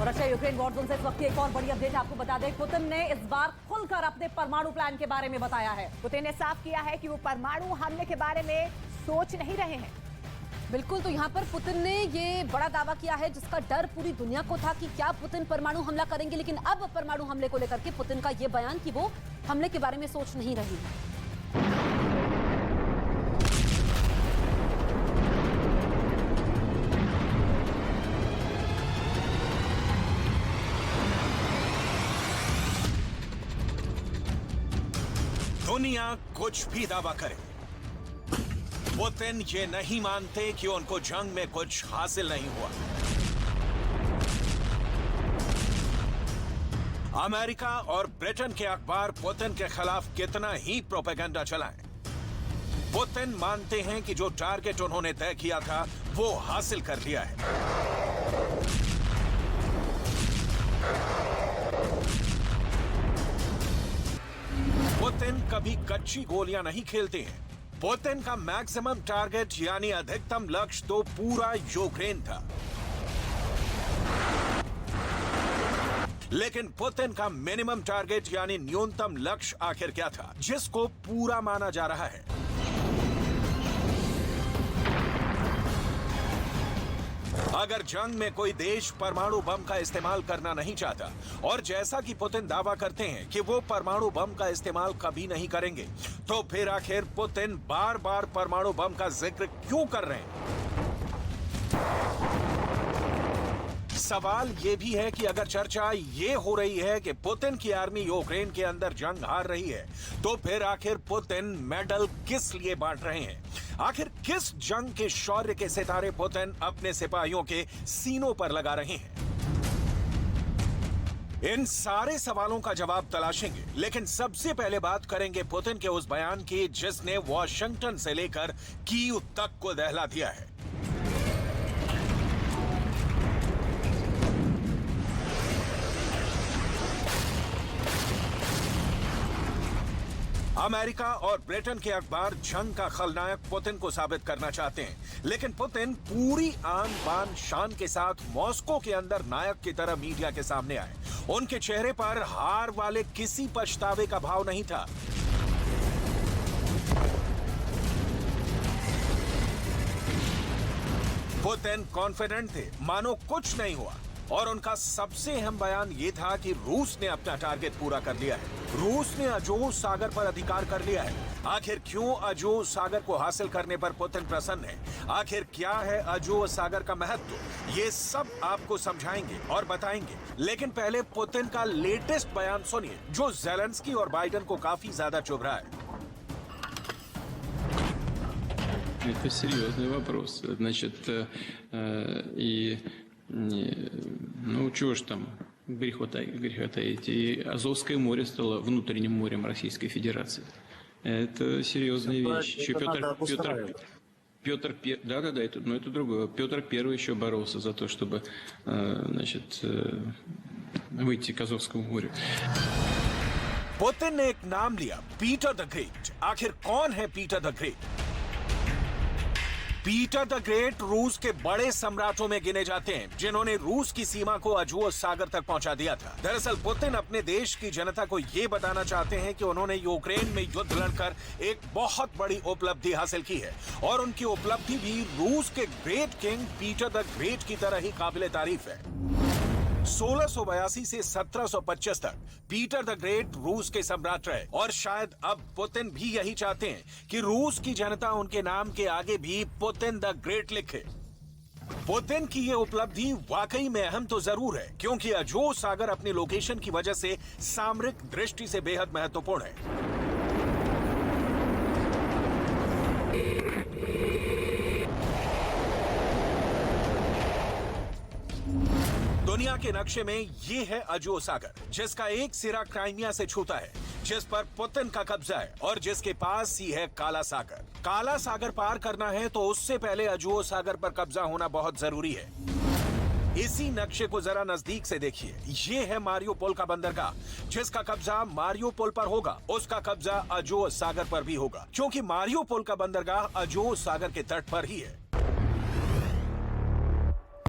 Russia Ukraine war zone से इस वक्त की एक और बड़ी अपडेट आपको बता दें, पुतिन ने इस बार खुलकर अपने परमाणु प्लान के बारे में बताया है। पुतिन ने साफ किया है कि वो परमाणु हमले के बारे में सोच नहीं रहे हैं। बिल्कुल, तो यहाँ पर पुतिन ने ये बड़ा दावा किया है जिसका डर पूरी दुनिया को था कि क्या पुतिन परमाणु हमला करेंगे, लेकिन अब परमाणु हमले को लेकर के पुतिन का ये बयान कि वो हमले के बारे में सोच नहीं रही है। दुनिया कुछ भी दावा करे, पुतिन ये नहीं मानते कि उनको जंग में कुछ हासिल नहीं हुआ। अमेरिका और ब्रिटेन के अखबार पुतिन के खिलाफ कितना ही प्रोपेगेंडा चलाएं, पुतिन मानते हैं कि जो टारगेट उन्होंने तय किया था वो हासिल कर लिया है। पुतिन कभी कच्ची गोलियां नहीं खेलते हैं। पुतिन का मैक्सिमम टारगेट यानी अधिकतम लक्ष्य तो पूरा यूक्रेन था, लेकिन पुतिन का मिनिमम टारगेट यानी न्यूनतम लक्ष्य आखिर क्या था जिसको पूरा माना जा रहा है? अगर जंग में कोई देश परमाणु बम का इस्तेमाल करना नहीं चाहता, और जैसा कि पुतिन दावा करते हैं कि वो परमाणु बम का इस्तेमाल कभी नहीं करेंगे, तो फिर आखिर पुतिन बार बार परमाणु बम का जिक्र क्यों कर रहे हैं? सवाल ये भी है कि अगर चर्चा ये हो रही है कि पुतिन की आर्मी यूक्रेन के अंदर जंग हार रही है, तो फिर आखिर पुतिन मेडल किस लिए बांट रहे हैं? आखिर किस जंग के शौर्य के सितारे पुतिन अपने सिपाहियों के सीनों पर लगा रहे हैं? इन सारे सवालों का जवाब तलाशेंगे, लेकिन सबसे पहले बात करेंगे पुतिन के उस बयान की जिसने वॉशिंगटन से लेकर कीव तक को दहला दिया है। अमेरिका और ब्रिटेन के अखबार जंग का खलनायक पुतिन को साबित करना चाहते हैं, लेकिन पुतिन पूरी आन बान शान के साथ मॉस्को के अंदर नायक की तरह मीडिया के सामने आए। उनके चेहरे पर हार वाले किसी पछतावे का भाव नहीं था। पुतिन कॉन्फिडेंट थे, मानो कुछ नहीं हुआ, और उनका सबसे अहम बयान यह था कि रूस ने अपना टारगेट पूरा कर लिया है। रूस ने अजोव सागर पर अधिकार कर लिया है। आखिर क्यों अजोव सागर को हासिल करने पर पुतिन प्रसन्न है? आखिर क्या है अजोव सागर का महत्व? ये सब आपको समझाएंगे और बताएंगे, लेकिन पहले पुतिन का लेटेस्ट बयान सुनिए जो ज़ेलेंस्की और बाइडेन को काफी ज्यादा चुभ रहा है। Это серьезный вопрос. Значит, ну, чего ж там греха таить. И Азовское море стало внутренним морем Российской Федерации. Это серьезная вещь. Еще Петр это другое. Петр Первый еще боролся за то, чтобы, значит, выйти к Азовскому морю. पुतिन ने एक नाम लिया, पीटर द ग्रेट। आखिर कौन है Peter the great? Peter the great रूस के बड़े सम्राटों में गिने जाते हैं जिन्होंने रूस की सीमा को अजोव सागर तक पहुंचा दिया था। दरअसल पुतिन अपने देश की जनता को यह बताना चाहते हैं कि उन्होंने यूक्रेन में युद्ध लड़कर एक बहुत बड़ी उपलब्धि हासिल की है, और उनकी उपलब्धि भी रूस के great king Peter the great की तरह ही काबिले तारीफ है। 1682 से 1725 तक पीटर द ग्रेट रूस के सम्राट रहे, और शायद अब पुतिन भी यही चाहते हैं कि रूस की जनता उनके नाम के आगे भी पुतिन द ग्रेट लिखे। पुतिन की ये उपलब्धि वाकई में अहम तो जरूर है, क्योंकि अजोव सागर अपनी लोकेशन की वजह से सामरिक दृष्टि से बेहद महत्वपूर्ण है। दुनिया के नक्शे में ये है अजोव सागर, जिसका एक सिरा क्राइमिया से छूता है, जिस पर पुतिन का कब्जा है, और जिसके पास ही है काला सागर। काला सागर पार करना है तो उससे पहले अजोव सागर पर कब्जा होना बहुत जरूरी है। इसी नक्शे को जरा नजदीक से देखिए। ये है मारियोपोल का बंदरगाह, जिसका कब्जा मारियोपोल पर होगा, उसका कब्जा अजोव सागर पर भी होगा, क्योंकि मारियोपोल का बंदरगाह अजोव सागर के तट पर ही है।